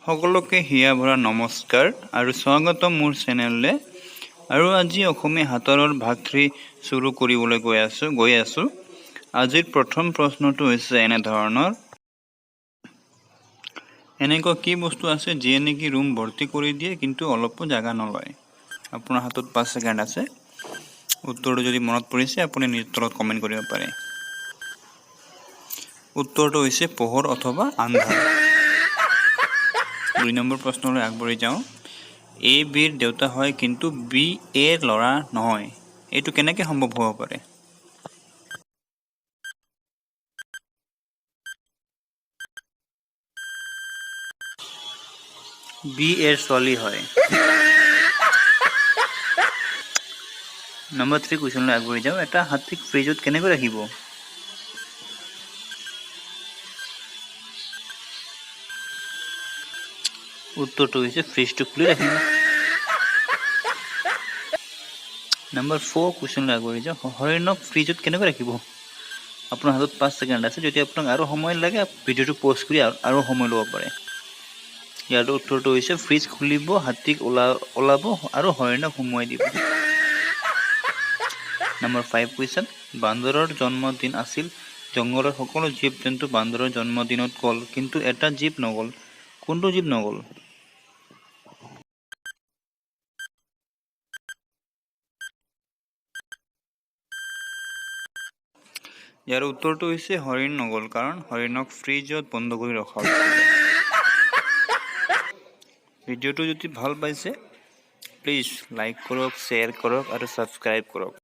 সকলোকে হিয়া ভৰা নমস্কাৰ আৰু স্বাগতম মোৰ চেনেললৈ। আৰু আজি অসমীয়া হাতৰৰ ভাষী চুৰু কৰিবলৈ গৈ আছোঁ। আজিৰ প্ৰথম প্ৰশ্নটো হৈছে এনেধৰণৰ: এনেকুৱা কি বস্তু আছে যিয়ে নেকি ৰুম ভৰ্তি কৰি দিয়ে কিন্তু অলপো জাগা নলয়? আপোনাৰ হাতত 5 ছেকেণ্ড আছে। উত্তৰটো যদি মনত পৰিছে আপুনি নিজৰ তলত কমেণ্ট কৰিব পাৰে। উত্তৰটো হৈছে পোহৰ অথবা আন্ধাৰ। 2 নম্বৰ প্ৰশ্নলৈ আগবাঢ়ি যাওঁ। এ বিৰ দেউতা হয় কিন্তু বি এৰ ল'ৰা নহয়, এইটো কেনেকৈ সম্ভৱ হ'ব পাৰে? বি এৰ ছোৱালী হয়। নম্বৰ 3 কুৱেশ্যনলৈ আগবাঢ়ি যাওঁ। এটা হাতীক ফ্ৰিজত কেনেকৈ ৰাখিব? উত্তৰটো হৈছে ফ্ৰিজটো খুলি ৰাখিব। নম্বৰ 4 কুৱেশ্যনলৈ আগবাঢ়ি যাওঁ। হৰিণক ফ্ৰিজত কেনেকৈ ৰাখিব? আপোনাৰ হাতত 5 ছেকেণ্ড আছে। যদি আপোনাক আৰু সময় লাগে ভিডিঅ'টো পজ কৰি আৰু সময় ল'ব পাৰে। ইয়াৰ উত্তৰটো হৈছে ফ্ৰিজ খুলিব, হাতীক ওলাব আৰু হৰিণক সুমুৱাই দিব। নম্বৰ 5 কুৱেশ্যন: বান্দৰৰ জন্মদিন আছিল। জংঘলৰ সকলো জীৱ জন্তু বান্দৰৰ জন্মদিনত গ'ল, কিন্তু এটা জীৱ নগ'ল। কোনটো জীৱ নগ'ল? ইয়াৰ উত্তৰটো হৈছে হৰিণ নগ'ল, কাৰণ হৰিণক ফ্ৰিজত বন্ধ কৰি ৰখা হৈছিল। ভিডিঅ'টো যদি ভাল পাইছে প্লিজ লাইক কৰক, শ্বেয়াৰ কৰক আৰু ছাবস্ক্ৰাইব কৰক।